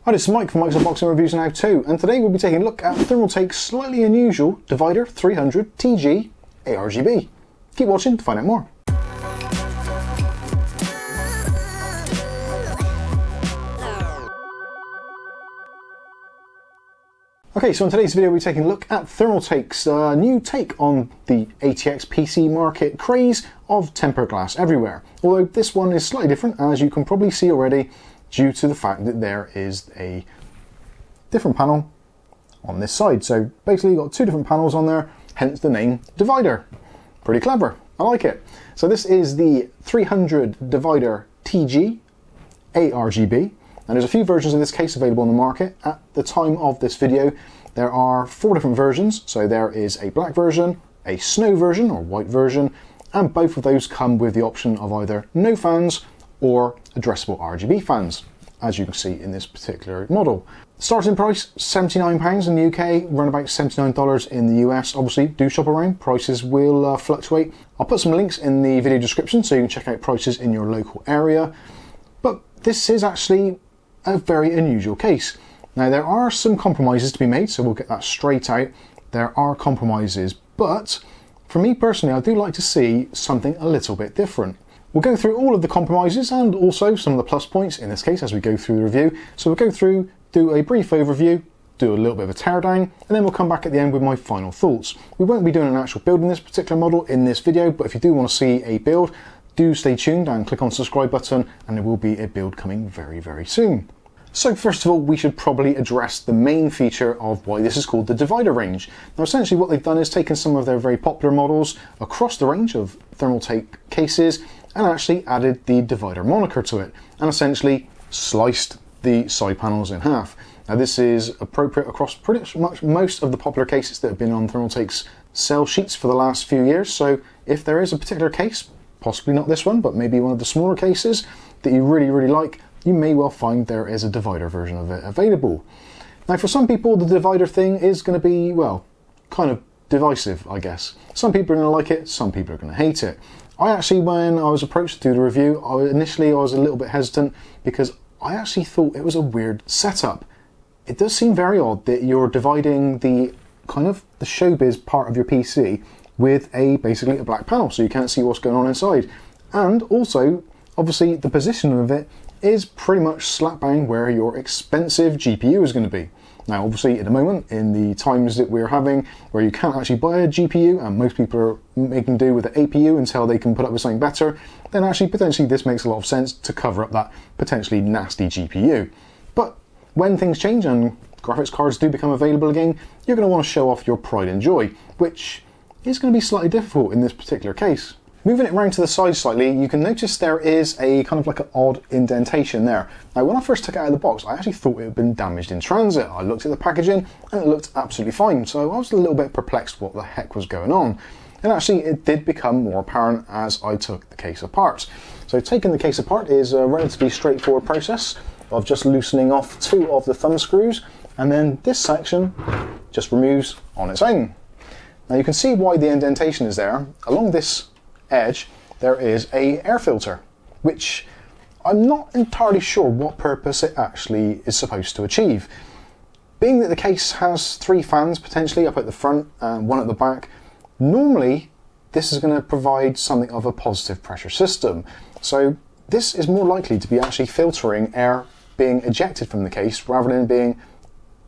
Hi, this is Mike from Mike's Unboxing Reviews and How To, and today we'll be taking a look at ThermalTake's slightly unusual Divider 300 TG ARGB. Keep watching to find out more. Okay, so in today's video we're taking a look at ThermalTake's new take on the ATX PC market craze of tempered glass everywhere. Although this one is slightly different, as you can probably see already, due to the fact that there is a different panel on this side. So basically you've got two different panels on there, hence the name Divider. Pretty clever, I like it. So this is the 300 Divider TG ARGB, and there's a few versions of this case available on the market. At the time of this video, there are 4 different versions. So there is a black version, a snow version or white version, and both of those come with the option of either no fans or addressable RGB fans, as you can see in this particular model. Starting price, £79 in the UK, around about $79 in the US. Obviously, do shop around, prices will fluctuate. I'll put some links in the video description so you can check out prices in your local area. But this is actually a very unusual case. Now, there are some compromises to be made, so we'll get that straight out. There are compromises, but for me personally, I do like to see something a little bit different. We'll go through all of the compromises and also some of the plus points in this case as we go through the review. So we'll go through, do a brief overview, do a little bit of a teardown, and then we'll come back at the end with my final thoughts. We won't be doing an actual build in this particular model in this video, but if you do want to see a build, do stay tuned and click on the subscribe button, and there will be a build coming very, very soon. So first of all, we should probably address the main feature of why this is called the Divider range. Now essentially what they've done is taken some of their very popular models across the range of ThermalTake cases and actually added the Divider moniker to it, and essentially sliced the side panels in half. Now this is appropriate across pretty much most of the popular cases that have been on ThermalTake's sell sheets for the last few years, so if there is a particular case, possibly not this one, but maybe one of the smaller cases that you really like, you may well find there is a Divider version of it available. Now for some people the Divider thing is going to be, well, kind of divisive, I guess. Some people are going to like it, some people are going to hate it. I actually, when I was approached to do the review, initially I was a little bit hesitant because I actually thought it was a weird setup. It does seem very odd that you're dividing the kind of the showbiz part of your PC with basically a black panel, so you can't see what's going on inside. And also, obviously, the position of it is pretty much slap bang where your expensive GPU is going to be. Now obviously at the moment, in the times that we're having where you can't actually buy a GPU and most people are making do with an APU until they can put up with something better, then actually potentially this makes a lot of sense to cover up that potentially nasty GPU. But when things change and graphics cards do become available again, you're going to want to show off your pride and joy, which is going to be slightly difficult in this particular case. Moving it around to the side slightly, you can notice there is a kind of like an odd indentation there. Now when I first took it out of the box, I actually thought it had been damaged in transit. I looked at the packaging and it looked absolutely fine, so I was a little bit perplexed what the heck was going on. And actually it did become more apparent as I took the case apart. So taking the case apart is a relatively straightforward process of just loosening off 2 of the thumb screws, and then this section just removes on its own. Now you can see why the indentation is there. Along this edge there is a air filter, which I'm not entirely sure what purpose it actually is supposed to achieve. Being that the case has 3 fans potentially up at the front and 1 at the back, normally this is going to provide something of a positive pressure system. So this is more likely to be actually filtering air being ejected from the case rather than being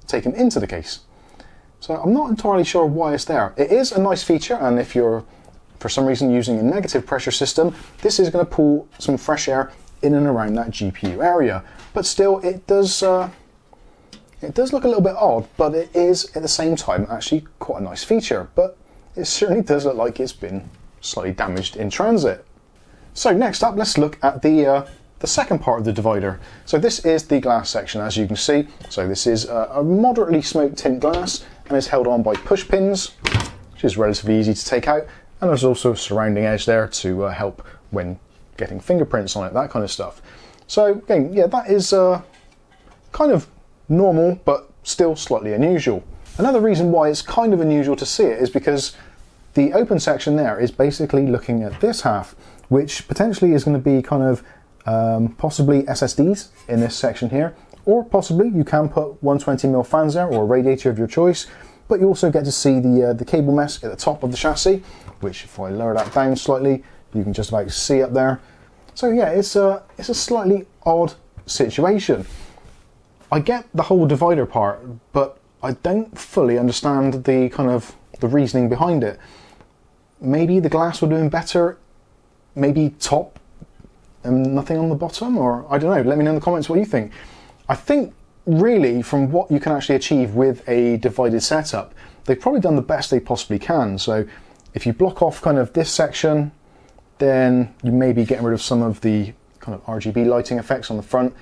taken into the case. So I'm not entirely sure why it's there. It is a nice feature, and if you're for some reason using a negative pressure system, this is going to pull some fresh air in and around that GPU area. But still, it does look a little bit odd, but it is at the same time actually quite a nice feature. But it certainly does look like it's been slightly damaged in transit. So next up, let's look at the second part of the Divider. So this is the glass section, as you can see. So this is a moderately smoked tint glass and is held on by push pins, which is relatively easy to take out. And there's also a surrounding edge there to help when getting fingerprints on it, that kind of stuff. So again, yeah, that is kind of normal, but still slightly unusual. Another reason why it's kind of unusual to see it is because the open section there is basically looking at this half, which potentially is going to be kind of possibly SSDs in this section here, Or possibly you can put 120mm fans there, or a radiator of your choice, but you also get to see the cable mesh at the top of the chassis, which if I lower that down slightly, you can just about see up there. So yeah, it's a slightly odd situation. I get the whole divider part, but I don't fully understand the reasoning behind it. Maybe the glass would have been better, maybe top and nothing on the bottom, or I don't know. Let me know in the comments what you think. I think really from what you can actually achieve with a divided setup, they've probably done the best they possibly can. So if you block off kind of this section, then you may be getting rid of some of the kind of RGB lighting effects on the front,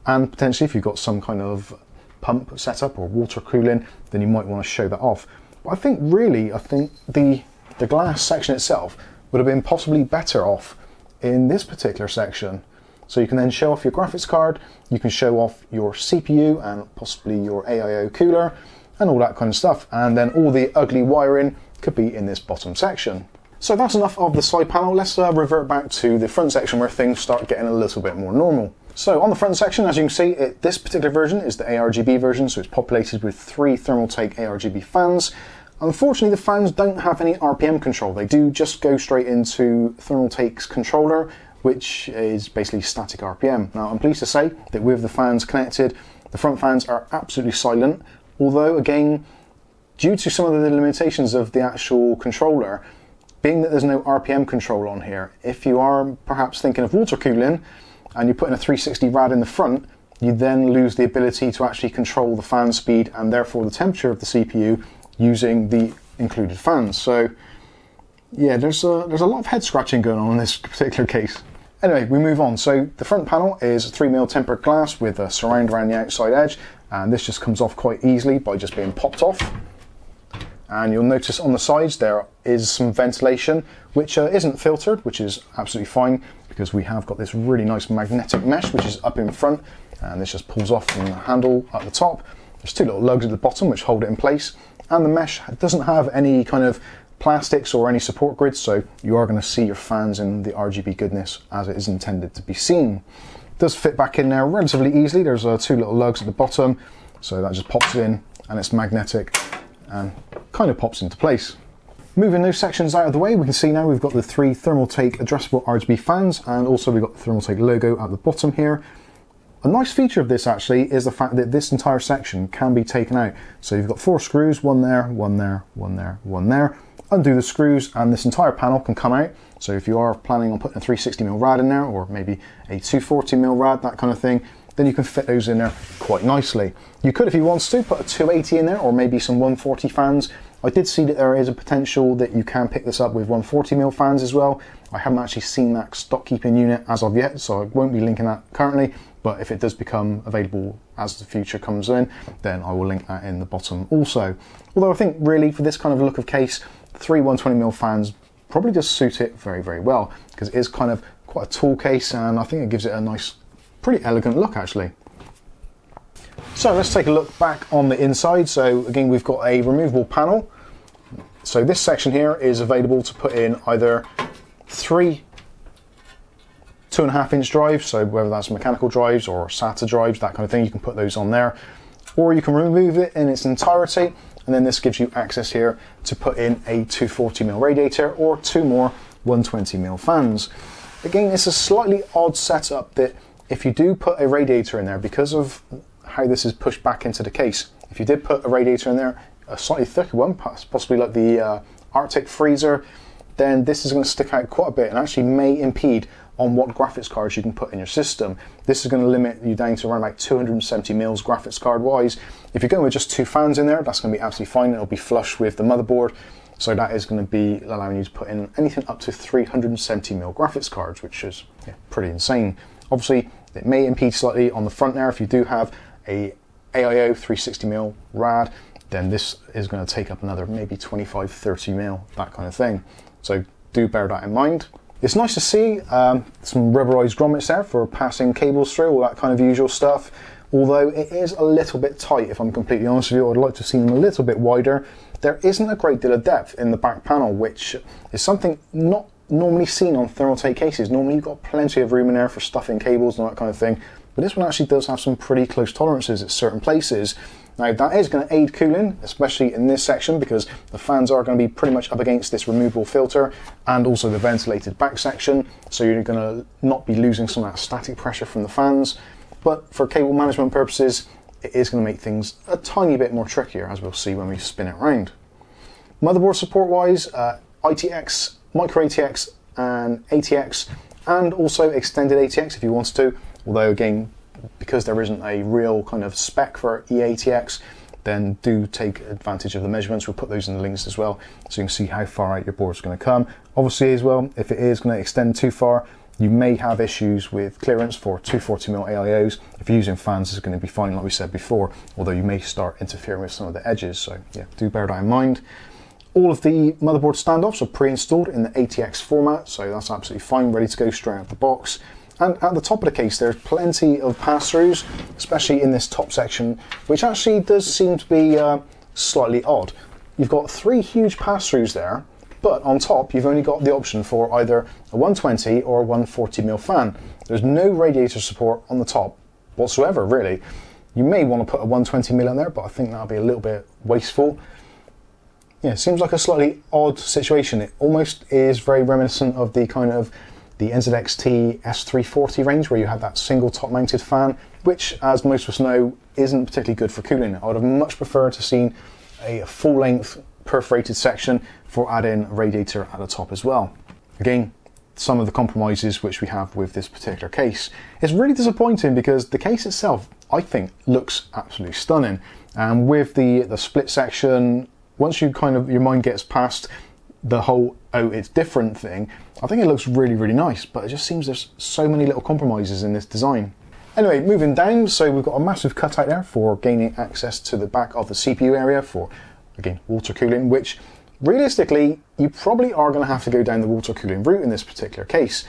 and potentially if you've got some kind of pump setup or water cooling, then you might want to show that off. But I think the glass section itself would have been possibly better off in this particular section. So you can then show off your graphics card, you can show off your CPU and possibly your AIO cooler and all that kind of stuff, and then all the ugly wiring could be in this bottom section. So that's enough of the side panel. Let's revert back to the front section where things start getting a little bit more normal. So on the front section, as you can see, this particular version is the ARGB version, so it's populated with 3 ThermalTake ARGB fans. Unfortunately, the fans don't have any RPM control. They do just go straight into ThermalTake's controller, which is basically static RPM. Now, I'm pleased to say that with the fans connected, the front fans are absolutely silent, although again, due to some of the limitations of the actual controller, being that there's no RPM control on here, if you are perhaps thinking of water cooling and you put in a 360 rad in the front, you then lose the ability to actually control the fan speed and therefore the temperature of the CPU using the included fans. So yeah, there's a lot of head scratching going on in this particular case. Anyway, we move on. So the front panel is 3mm tempered glass with a surround around the outside edge, and this just comes off quite easily by just being popped off. And you'll notice on the sides there is some ventilation which isn't filtered, which is absolutely fine because we have got this really nice magnetic mesh which is up in front, and this just pulls off from the handle at the top. There's 2 little lugs at the bottom which hold it in place, and the mesh doesn't have any kind of plastics or any support grids, so you are going to see your fans in the RGB goodness as it is intended to be seen. It does fit back in there relatively easily. There's 2 little lugs at the bottom, so that just pops in and it's magnetic and kind of pops into place. Moving those sections out of the way, we can see now we've got the 3 ThermalTake addressable RGB fans, and also we've got the ThermalTake logo at the bottom here. A nice feature of this actually is the fact that this entire section can be taken out. So you've got 4 screws, 1 there, 1 there, 1 there, 1 there. Undo the screws and this entire panel can come out. So if you are planning on putting a 360mm rad in there, or maybe a 240mm rad, that kind of thing, then you can fit those in there quite nicely. You could, if you want to, put a 280 in there, or maybe some 140 fans. I did see that there is a potential that you can pick this up with 140mm fans as well. I haven't actually seen that stock keeping unit as of yet, so I won't be linking that currently, but if it does become available as the future comes in, then I will link that in the bottom also. Although I think really for this kind of look of case, 3 120mm fans probably just suit it very, very well, because it is kind of quite a tall case, and I think it gives it a nice, pretty elegant look actually. So let's take a look back on the inside. So again, we've got a removable panel. So this section here is available to put in either 3 2.5-inch drives, so whether that's mechanical drives or SATA drives, that kind of thing, you can put those on there. Or you can remove it in its entirety, and then this gives you access here to put in a 240mm radiator or 2 more 120mm fans. Again, it's a slightly odd setup that if you do put a radiator in there, because of how this is pushed back into the case, if you did put a radiator in there, a slightly thicker one, possibly like the Arctic freezer, then this is going to stick out quite a bit and actually may impede on what graphics cards you can put in your system. This is going to limit you down to around about 270 mils graphics card wise. If you're going with just 2 fans in there, that's going to be absolutely fine. It'll be flush with the motherboard. So that is going to be allowing you to put in anything up to 370 mil graphics cards, which is pretty insane. Obviously, it may impede slightly on the front there. If you do have a AIO 360 mil rad, then this is going to take up another maybe 25, 30 mil, that kind of thing. So do bear that in mind. It's nice to see some rubberized grommets there for passing cables through, all that kind of usual stuff. Although it is a little bit tight, if I'm completely honest with you. I'd like to have seen them a little bit wider. There isn't a great deal of depth in the back panel, which is something not normally seen on ThermalTake cases. Normally you've got plenty of room in there for stuffing cables and that kind of thing, but this one actually does have some pretty close tolerances at certain places. Now that is going to aid cooling, especially in this section, because the fans are going to be pretty much up against this removable filter and also the ventilated back section, so you're going to not be losing some of that static pressure from the fans. But for cable management purposes, it is going to make things a tiny bit more trickier, as we'll see when we spin it around. Motherboard support wise, ITX, micro ATX and ATX, and also extended ATX if you wanted to, although again, because there isn't a real kind of spec for eATX, then do take advantage of the measurements. We'll put those in the links as well, so you can see how far out your board's going to come. Obviously as well, if it is going to extend too far, you may have issues with clearance for 240mm AIOs. If you're using fans, it's going to be fine, like we said before, although you may start interfering with some of the edges, so yeah, do bear that in mind. All of the motherboard standoffs are pre-installed in the ATX format, so that's absolutely fine, ready to go straight out of the box. And at the top of the case, there's plenty of pass-throughs, especially in this top section, which actually does seem to be slightly odd. You've got 3 huge pass-throughs there, but on top you've only got the option for either a 120 or a 140mm fan. There's no radiator support on the top whatsoever, really. You may want to put a 120mm on there, but I think that'll be a little bit wasteful. Yeah, it seems like a slightly odd situation. It almost is very reminiscent of the kind of the NZXT S340 range, where you had that single top mounted fan, which, as most of us know, isn't particularly good for cooling. I would have much preferred to seen a full length perforated section for adding a radiator at the top as well. Again, some of the compromises which we have with this particular case. It's really disappointing because the case itself, I think, looks absolutely stunning. And with the split section, once you kind of, your mind gets past the whole, oh, it's different thing, I think it looks really, really nice, but it just seems there's so many little compromises in this design. Anyway, moving down, so we've got a massive cutout there for gaining access to the back of the CPU area for, again, water cooling, which realistically, you probably are going to have to go down the water cooling route in this particular case.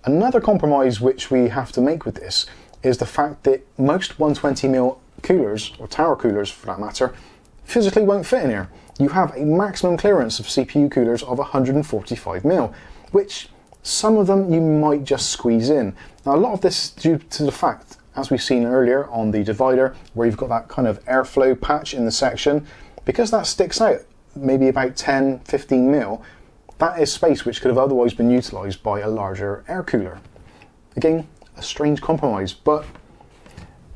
Another compromise which we have to make with this is the fact that most 120mm coolers, or tower coolers for that matter, physically won't fit in here. You have a maximum clearance of CPU coolers of 145mm, which some of them you might just squeeze in. Now a lot of this is due to the fact, as we've seen earlier on the divider, where you've got that kind of airflow patch in the section, because that sticks out maybe about 10-15mm, that is space which could have otherwise been utilised by a larger air cooler. Again, a strange compromise, but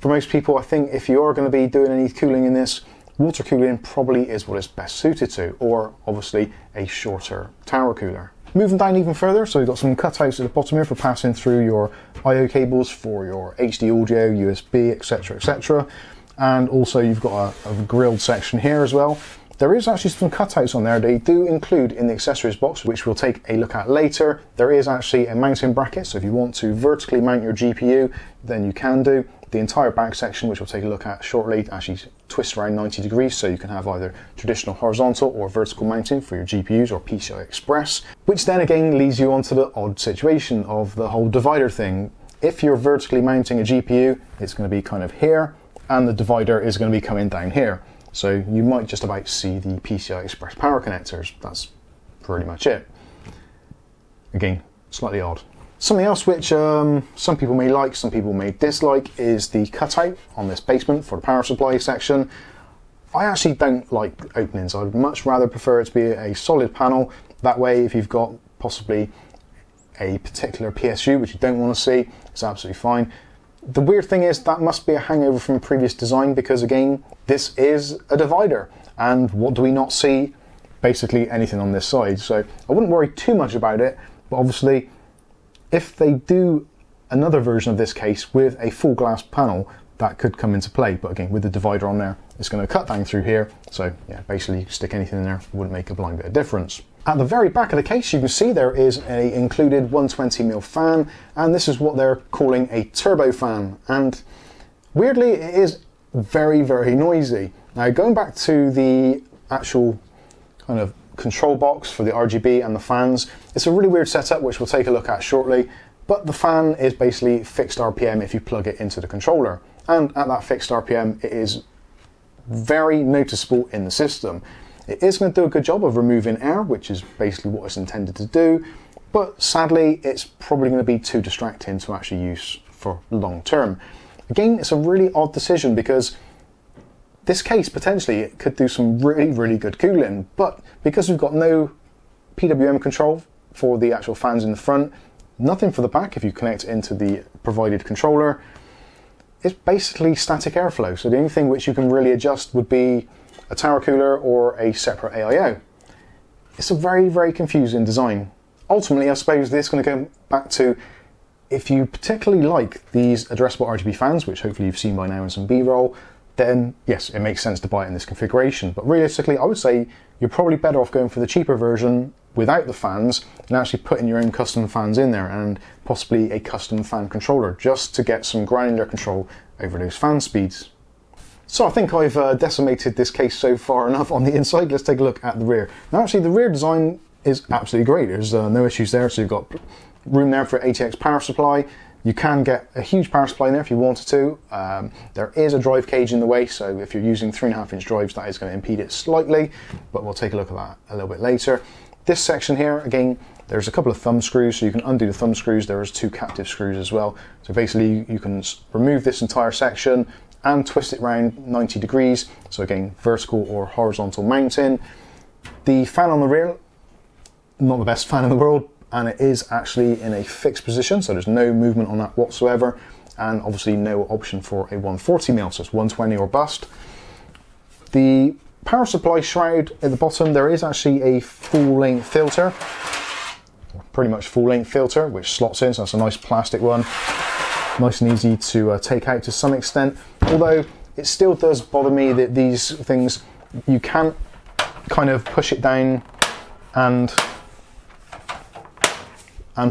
for most people, I think if you are going to be doing any cooling in this, water cooling probably is what it's best suited to, or obviously a shorter tower cooler. Moving down even further, so you've got some cutouts at the bottom here for passing through your I/O cables for your HD audio, USB, etc, etc. And also you've got a grilled section here as well. There is actually some cutouts on there. They do include in the accessories box, which we'll take a look at later. There is actually a mounting bracket, so if you want to vertically mount your GPU, then you can do. The entire back section, which we'll take a look at shortly, actually twists around 90 degrees, so you can have either traditional horizontal or vertical mounting for your GPUs or PCI Express, which then again leads you onto the odd situation of the whole divider thing. If you're vertically mounting a GPU, it's going to be kind of here, and the divider is going to be coming down here. So you might just about see the PCI Express power connectors. That's pretty much it. Again, slightly odd. Something else which some people may like, some people may dislike, is the cutout on this basement for the power supply section. I actually don't like openings. I'd much rather prefer it to be a solid panel. That way, if you've got possibly a particular PSU which you don't want to see, it's absolutely fine. The weird thing is that must be a hangover from a previous design, because again, this is a divider, and what do we not see? Basically anything on this side. So I wouldn't worry too much about it, but obviously if they do another version of this case with a full glass panel, that could come into play. But again, with the divider on there, it's going to cut down through here. So yeah, basically you can stick anything in there, it wouldn't make a blind bit of difference. At the very back of the case, you can see there is a included 120mm fan, and this is what they're calling a turbo fan. And weirdly, it is very, very noisy. Now going back to the actual kind of control box for the RGB and the fans, it's a really weird setup which we'll take a look at shortly, but the fan is basically fixed RPM if you plug it into the controller, and at that fixed RPM it is very noticeable in the system. It is going to do a good job of removing air, which is basically what it's intended to do, but sadly it's probably going to be too distracting to actually use for long term. Again, it's a really odd decision because this case potentially it could do some really, really good cooling, but because we've got no PWM control for the actual fans in the front, nothing for the back if you connect it into the provided controller, it's basically static airflow. So the only thing which you can really adjust would be a tower cooler or a separate AIO. It's a very, very confusing design. Ultimately, I suppose this is going to go back to, if you particularly like these addressable RGB fans, which hopefully you've seen by now in some B-roll, then yes, it makes sense to buy it in this configuration. But realistically, I would say you're probably better off going for the cheaper version without the fans and actually putting your own custom fans in there and possibly a custom fan controller just to get some granular control over those fan speeds. So I think I've decimated this case so far enough on the inside. Let's take a look at the rear. Now actually the rear design is absolutely great. There's no issues there. So you've got room there for ATX power supply. You can get a huge power supply in there if you wanted to. There is a drive cage in the way, so if you're using 3.5-inch drives, that is going to impede it slightly, but we'll take a look at that a little bit later. This section here, again, there's a couple of thumb screws, so you can undo the thumb screws. There's 2 captive screws as well. So basically you can remove this entire section and twist it around 90 degrees. So again, vertical or horizontal mounting. The fan on the rear, not the best fan in the world, and it is actually in a fixed position, so there's no movement on that whatsoever, and obviously no option for a 140mm, so it's 120 or bust. The power supply shroud at the bottom, there is actually a full-length filter, pretty much full-length filter, which slots in, so that's a nice plastic one, nice and easy to take out to some extent, although it still does bother me that these things, you can't kind of push it down and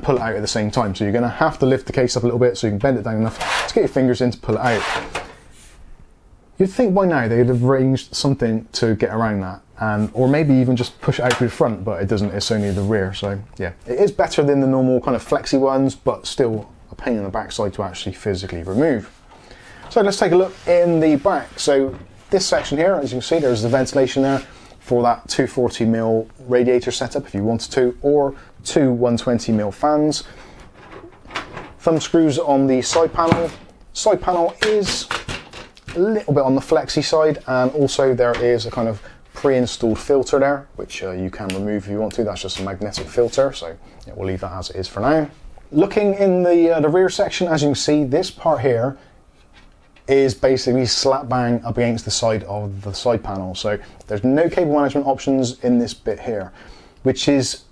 pull it out at the same time. So you're going to have to lift the case up a little bit so you can bend it down enough to get your fingers in to pull it out. You'd think by now they'd have arranged something to get around that, or maybe even just push it out through the front, but it doesn't, it's only the rear. So yeah, it is better than the normal kind of flexi ones, but still a pain in the backside to actually physically remove. So let's take a look in the back. So this section here, as you can see, there's the ventilation there for that 240mm radiator setup if you wanted to, or 2 120mm fans. Thumb screws on the side panel. Side panel is a little bit on the flexi side, and also there is a kind of pre-installed filter there, which you can remove if you want to. That's just a magnetic filter, so yeah, we'll leave that as it is for now. Looking in the rear section, as you can see, this part here is basically slap bang up against the side of the side panel. So there's no cable management options in this bit here, which is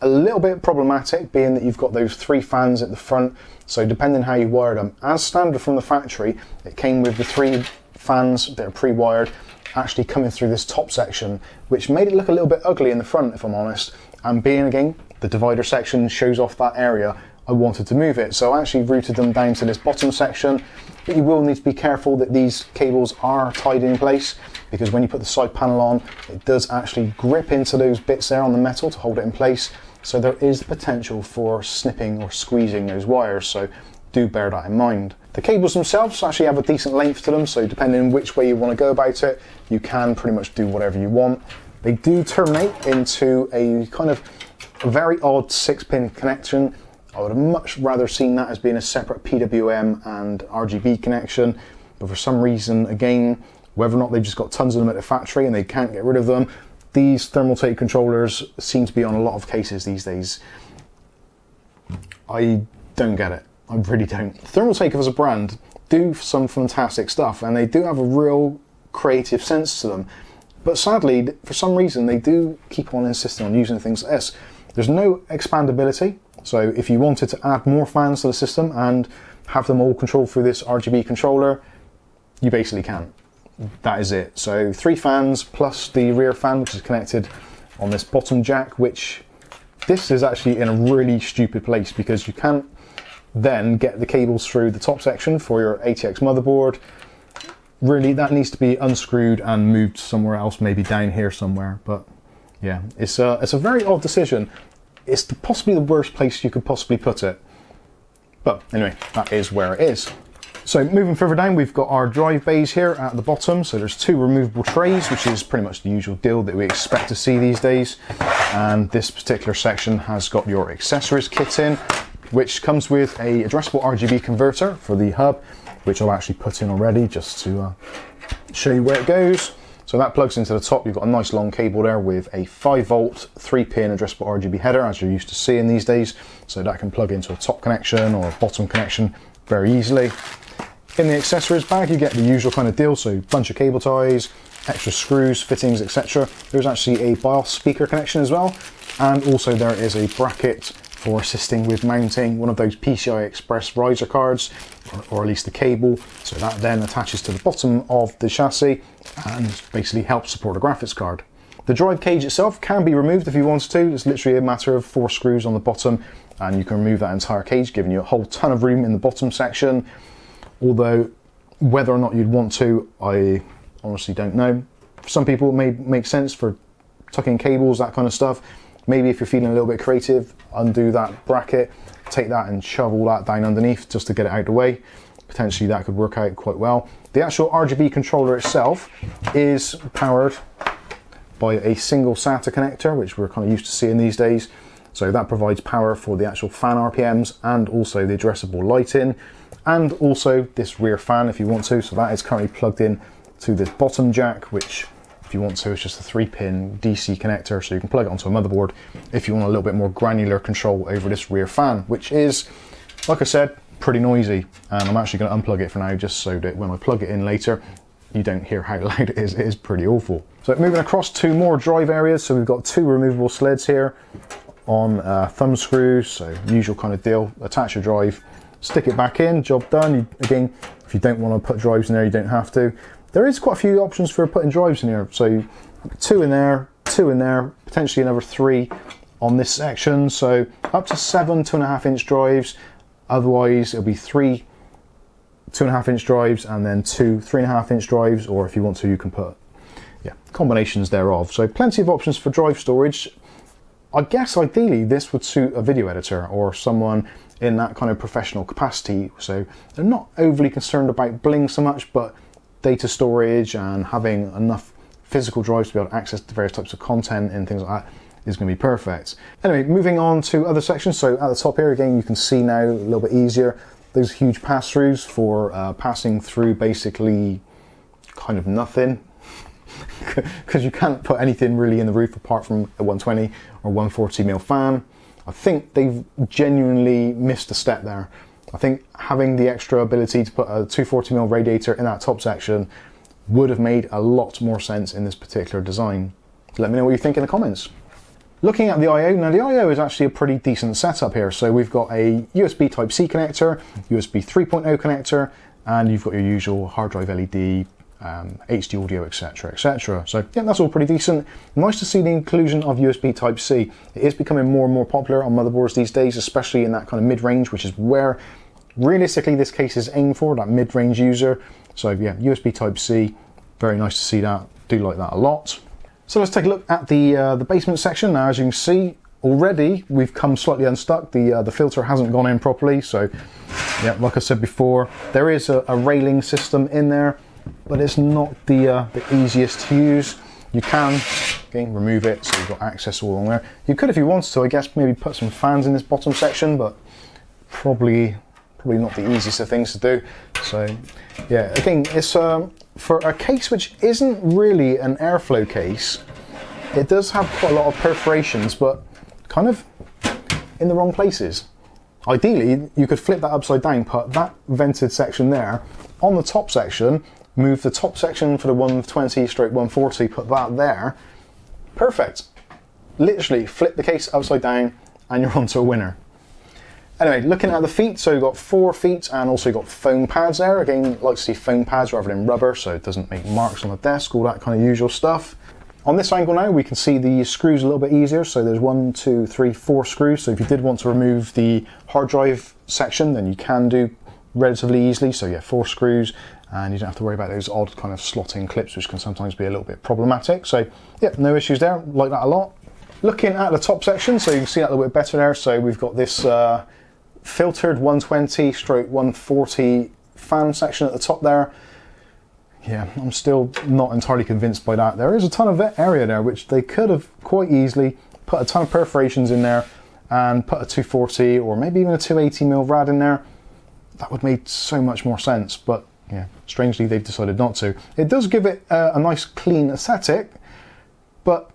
a little bit problematic, being that you've got those 3 fans at the front. So depending how you wire them, as standard from the factory, it came with the 3 fans that are pre-wired actually coming through this top section, which made it look a little bit ugly in the front, if I'm honest. And being, again, the divider section shows off that area, I wanted to move it. So I actually routed them down to this bottom section, but you will need to be careful that these cables are tied in place, because when you put the side panel on, it does actually grip into those bits there on the metal to hold it in place. So there is the potential for snipping or squeezing those wires, so do bear that in mind. The cables themselves actually have a decent length to them, so depending on which way you want to go about it, you can pretty much do whatever you want. They do terminate into a kind of a very odd 6-pin connection. I would have much rather seen that as being a separate PWM and RGB connection, but for some reason, again, whether or not they've just got tons of them at the factory and they can't get rid of them, these ThermalTake controllers seem to be on a lot of cases these days. I don't get it. I really don't. ThermalTake as a brand do some fantastic stuff, and they do have a real creative sense to them. But sadly, for some reason, they do keep on insisting on using things like this. There's no expandability. So if you wanted to add more fans to the system and have them all controlled through this Rgb controller, you basically can't. That is it. So 3 fans plus the rear fan, which is connected on this bottom jack, which this is actually in a really stupid place because you can't then get the cables through the top section for your ATX motherboard. Really, that needs to be unscrewed and moved somewhere else, maybe down here somewhere. But yeah, it's a very odd decision. It's possibly the worst place you could possibly put it. But anyway, that is where it is. So moving further down, we've got our drive bays here at the bottom. So there's 2 removable trays, which is pretty much the usual deal that we expect to see these days. And this particular section has got your accessories kit in, which comes with a addressable Rgb converter for the hub, which I'll actually put in already just to show you where it goes. So that plugs into the top. You've got a nice long cable there with a 5-volt, 3-pin addressable RGB header, as you're used to seeing these days. So that can plug into a top connection or a bottom connection very easily. In the accessories bag, you get the usual kind of deal. So a bunch of cable ties, extra screws, fittings, etc. There's actually a BIOS speaker connection as well. And also there is a bracket for assisting with mounting one of those PCI Express riser cards, or at least the cable. So that then attaches to the bottom of the chassis and basically helps support a graphics card. The drive cage itself can be removed if you wanted to. It's literally a matter of 4 screws on the bottom and you can remove that entire cage, giving you a whole ton of room in the bottom section. Although whether or not you'd want to, I honestly don't know. For some people it may make sense for tucking cables, that kind of stuff. Maybe if you're feeling a little bit creative, undo that bracket, take that and shove all that down underneath just to get it out of the way. Potentially that could work out quite well. The actual Rgb controller itself is powered by a single SATA connector, which we're kind of used to seeing these days. So that provides power for the actual fan RPMs and also the addressable lighting, and also this rear fan if you want to. So that is currently plugged in to this bottom jack, which if you want to, it's just a 3-pin DC connector, so you can plug it onto a motherboard if you want a little bit more granular control over this rear fan, which is, like I said, pretty noisy. And I'm actually going to unplug it for now, just so that when I plug it in later, you don't hear how loud it is. It is pretty awful. So moving across to more drive areas, so we've got 2 removable sleds here on thumb screws, so usual kind of deal. Attach your drive, stick it back in, job done. Again, if you don't want to put drives in there, you don't have to. There is quite a few options for putting drives in here. So 2 in there, 2 in there, potentially another 3 on this section. So up to 7 2.5-inch drives. Otherwise, it'll be 3 2.5-inch drives and then 2 3.5-inch drives. Or if you want to, you can put combinations thereof. So plenty of options for drive storage. I guess ideally this would suit a video editor or someone in that kind of professional capacity. So they're not overly concerned about bling so much, but data storage and having enough physical drives to be able to access the various types of content and things like that is going to be perfect. Anyway, moving on to other sections. So at the top here, again, you can see now a little bit easier those huge pass-throughs for passing through basically kind of nothing, because you can't put anything really in the roof apart from a 120 or 140mm fan. I think they've genuinely missed a step there. I think having the extra ability to put a 240mm radiator in that top section would have made a lot more sense in this particular design. Let me know what you think in the comments. Looking at the I/O, now the I/O is actually a pretty decent setup here. So we've got a USB Type-C connector, USB 3.0 connector, and you've got your usual hard drive LED, HD audio, etc, etc. So yeah, that's all pretty decent. Nice to see the inclusion of USB Type-C. It is becoming more and more popular on motherboards these days, especially in that kind of mid-range, which is where realistically this case is aimed for, that mid-range user. So yeah, USB Type-C, very nice to see that. Do like that a lot. So let's take a look at the basement section. Now, as you can see, already we've come slightly unstuck. The filter hasn't gone in properly. So yeah, like I said before, there is a railing system in there, but it's not the easiest to use. You can, again, remove it so you've got access all along there. You could, if you wanted to, I guess, maybe put some fans in this bottom section, but probably not the easiest of things to do. So yeah, again, it's for a case which isn't really an airflow case. It does have quite a lot of perforations, but kind of in the wrong places. Ideally, you could flip that upside down, put that vented section there on the top section, move the top section for the 120/140, put that there. Perfect. Literally flip the case upside down and you're onto a winner. Anyway, looking at the feet, so you've got 4 feet and also you've got foam pads there. Again, like to see foam pads rather than rubber, so it doesn't make marks on the desk, all that kind of usual stuff. On this angle now, we can see the screws a little bit easier. So there's 1, 2, 3, 4 screws. So if you did want to remove the hard drive section, then you can do relatively easily. So yeah, 4 screws, and you don't have to worry about those odd kind of slotting clips, which can sometimes be a little bit problematic. So yeah, no issues there, like that a lot. Looking at the top section, so you can see that a little bit better there. So we've got this filtered 120/140 fan section at the top there. Yeah, I'm still not entirely convinced by that. There is a ton of area there, which they could have quite easily put a ton of perforations in there and put a 240 or maybe even a 280mm rad in there. that would make so much more sense, but yeah, strangely they've decided not to. It does give it a nice clean aesthetic, but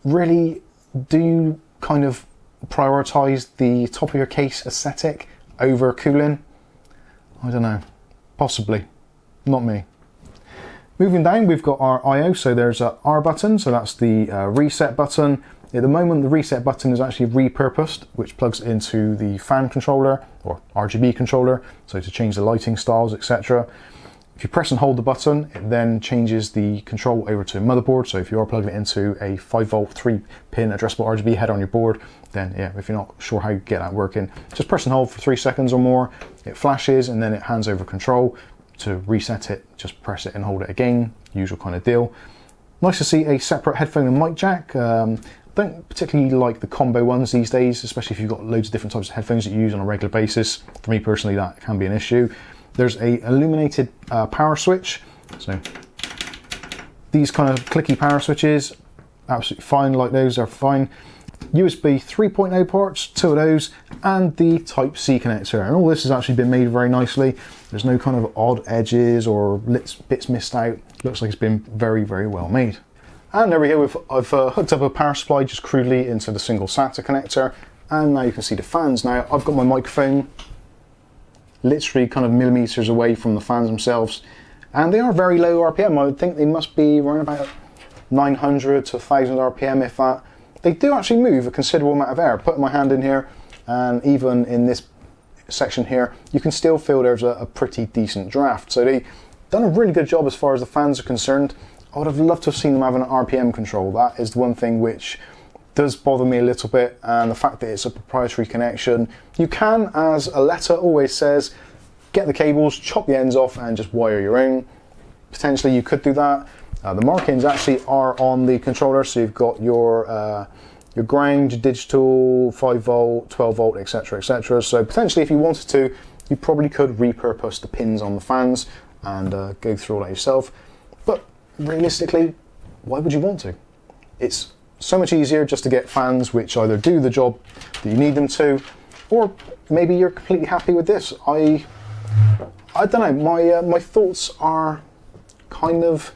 really, do you kind of prioritize the top of your case aesthetic over cooling? I don't know, possibly, not me. Moving down, we've got our I/O, so there's a R button, so that's the reset button. At the moment, the reset button is actually repurposed, which plugs into the fan controller or RGB controller, so to change the lighting styles, etc. If you press and hold the button, it then changes the control over to motherboard. So if you are plugging it into a 5V 3-pin addressable RGB header on your board, then yeah, if you're not sure how you get that working, just press and hold for 3 seconds or more. It flashes and then it hands over control. To reset it, just press it and hold it again. Usual kind of deal. Nice to see a separate headphone and mic jack. Don't particularly like the combo ones these days, especially if you've got loads of different types of headphones that you use on a regular basis. For me personally, that can be an issue. There's a illuminated power switch. So these kind of clicky power switches, absolutely fine, like those are fine. USB 3.0 ports, 2 of those, and the Type-C connector. And all this has actually been made very nicely. There's no kind of odd edges or bits missed out. Looks like it's been very, very well made. And there we go, I've hooked up a power supply just crudely into the single SATA connector, and now you can see the fans. Now I've got my microphone literally kind of millimeters away from the fans themselves, and they are very low RPM. I would think they must be around about 900 to 1000 RPM, if that. They do actually move a considerable amount of air. Putting my hand in here, and even in this section here, you can still feel there's a pretty decent draft. So they've done a really good job as far as the fans are concerned. I would have loved to have seen them have an RPM control. That is the one thing which does bother me a little bit, and the fact that it's a proprietary connection. You can, as a letter always says, get the cables, chop the ends off and just wire your own. Potentially you could do that. The markings actually are on the controller, so you've got your ground, your digital, 5V, 12V, etc, etc. So potentially if you wanted to, you probably could repurpose the pins on the fans and go through all that yourself. But realistically, why would you want to? It's so much easier just to get fans which either do the job that you need them to, or maybe you're completely happy with this. I don't know, my thoughts are kind of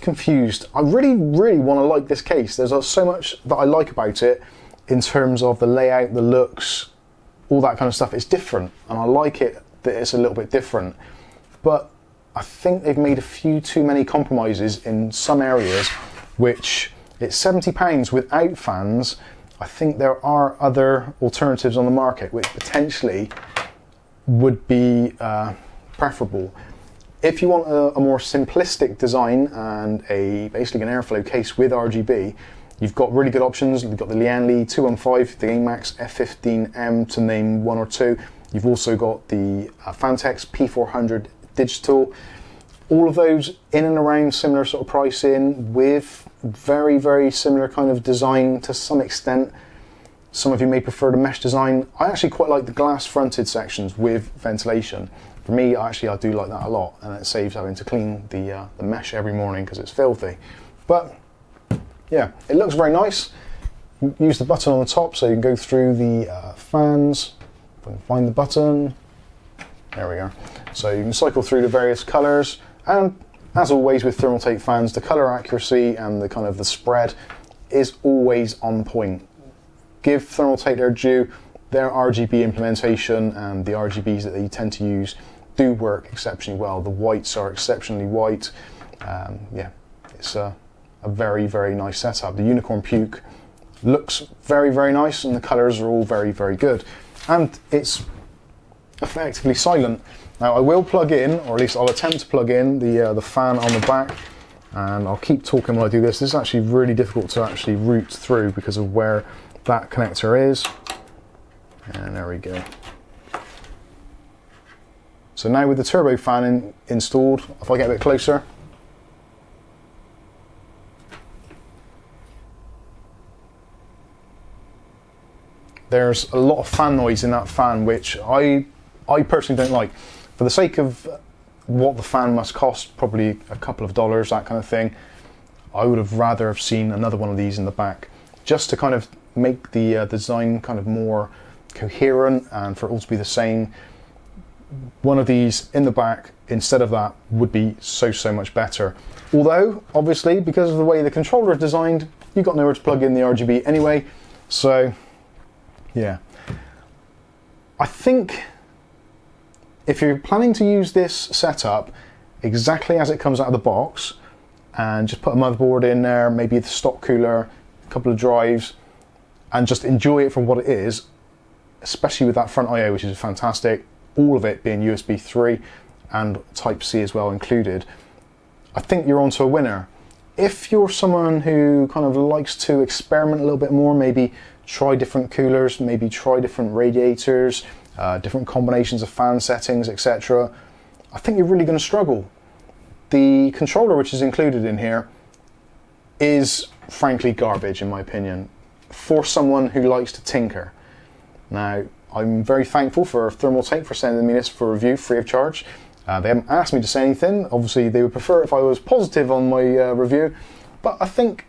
confused. I really want to like this case. There's so much that I like about it in terms of the layout, the looks, all that kind of stuff. It's different, and I like it that it's a little bit different, but I think they've made a few too many compromises in some areas, which it's £70 without fans. I think there are other alternatives on the market which potentially would be preferable. If you want a more simplistic design and basically an airflow case with RGB, you've got really good options. You've got the Lianli 215, the AMAX F15M to name one or two. You've also got the Fantex P400 digital. All of those in and around similar sort of pricing with very, very similar kind of design to some extent. Some of you may prefer the mesh design. I actually quite like the glass fronted sections with ventilation. For me, I do like that a lot, and it saves having to clean the mesh every morning because it's filthy. But yeah, it looks very nice. Use the button on the top so you can go through the fans. If I can find the button, there we go. So you can cycle through the various colours, and as always with ThermalTake fans, the colour accuracy and the kind of the spread is always on point. Give ThermalTake their due. Their RGB implementation and the RGBs that they tend to use do work exceptionally well. The whites are exceptionally white. Yeah, it's a very, very nice setup. The Unicorn Puke looks very, very nice, and the colours are all very, very good. And it's effectively silent. Now I will plug in, or at least I'll attempt to plug in the fan on the back, and I'll keep talking while I do this. This is actually really difficult to actually route through because of where that connector is. And there we go. So now with the turbo fan installed, if I get a bit closer, there's a lot of fan noise in that fan, which I personally don't like. For the sake of what the fan must cost, probably a couple of dollars, that kind of thing, I would have rather have seen another one of these in the back, just to kind of make the design kind of more coherent and for it all to be the same. one of these in the back instead of that would be so much better. Although, obviously, because of the way the controller is designed, you've got nowhere to plug in the RGB anyway, so yeah. I think if you're planning to use this setup exactly as it comes out of the box, and just put a motherboard in there, maybe the stock cooler, a couple of drives, and just enjoy it for what it is, especially with that front I/O, which is fantastic, all of it being USB 3 and Type-C as well included, I think you're onto a winner. If you're someone who kind of likes to experiment a little bit more, maybe try different coolers, maybe try different radiators, different combinations of fan settings, etc., I think you're really going to struggle. The controller which is included in here is frankly garbage in my opinion, for someone who likes to tinker. Now, I'm very thankful for ThermalTake for sending me this for review free of charge. They haven't asked me to say anything. Obviously they would prefer if I was positive on my review, but I think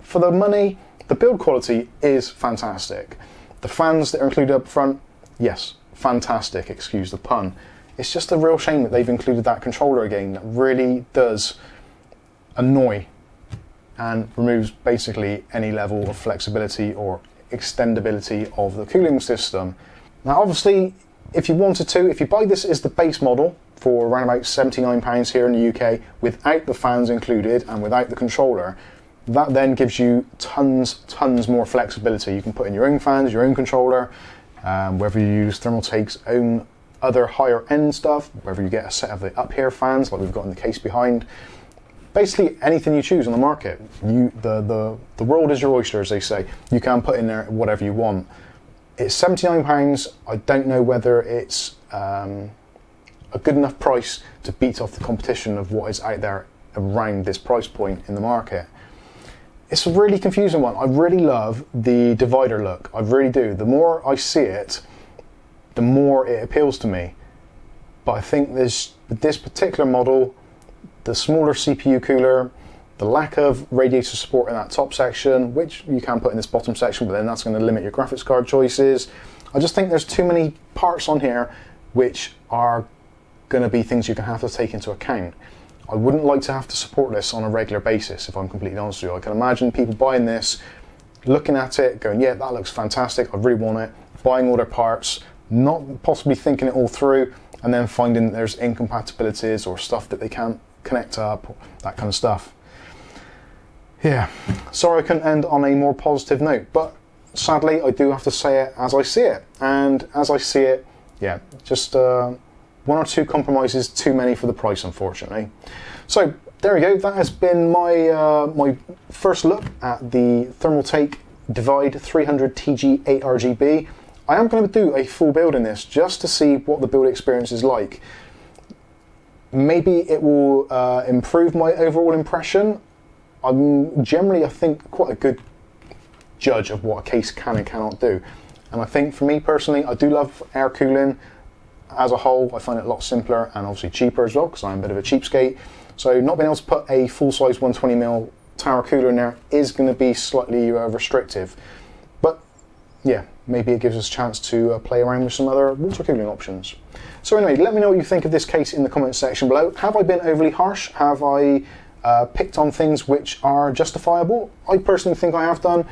for the money, the build quality is fantastic. The fans that are included up front, yes, fantastic, excuse the pun. It's just a real shame that they've included that controller again. That really does annoy and removes basically any level of flexibility or extendability of the cooling system. Now obviously, if you wanted to, if you buy this as the base model for around about £79 here in the UK without the fans included and without the controller, that then gives you tons more flexibility. You can put in your own fans, your own controller, whether you use ThermalTake's own other higher end stuff, whether you get a set of the up here fans like we've got in the case behind, basically anything you choose on the market. The world is your oyster, as they say. You can put in there whatever you want. It's £79. I don't know whether it's a good enough price to beat off the competition of what is out there around this price point in the market. It's a really confusing one. I really love the divider look, I really do. The more I see it, the more it appeals to me. But I think this particular model, the smaller CPU cooler, the lack of radiator support in that top section, which you can put in this bottom section, but then that's going to limit your graphics card choices. I just think there's too many parts on here which are going to be things you're going to have to take into account. I wouldn't like to have to support this on a regular basis, if I'm completely honest with you. I can imagine people buying this, looking at it, going, yeah, that looks fantastic, I really want it, buying all their parts, not possibly thinking it all through, and then finding that there's incompatibilities or stuff that they can't connect up, that kind of stuff. Yeah, sorry I couldn't end on a more positive note, but sadly I do have to say it as I see it, and as I see it, yeah, just one or two compromises too many for the price, unfortunately. So there we go, that has been my my first look at the ThermalTake Divide 300 TG ARGB. I am going to do a full build in this just to see what the build experience is like. Maybe it will improve my overall impression. I'm generally, I think, quite a good judge of what a case can and cannot do. And I think for me personally, I do love air cooling. As a whole, I find it a lot simpler and obviously cheaper as well, because I'm a bit of a cheapskate. So not being able to put a full-size 120mm tower cooler in there is going to be slightly restrictive. But yeah, maybe it gives us a chance to play around with some other water cooling options. So anyway, let me know what you think of this case in the comments section below. Have I been overly harsh? Have I picked on things which are justifiable? I personally think I have done.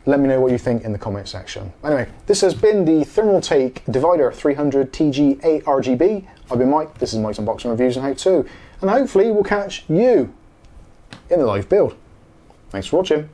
Let me know what you think in the comment section. Anyway, this has been the ThermalTake Divider 300 TG ARGB. I've been Mike, this is Mike's Unboxing Reviews and How To, and hopefully we'll catch you in the live build. Thanks for watching.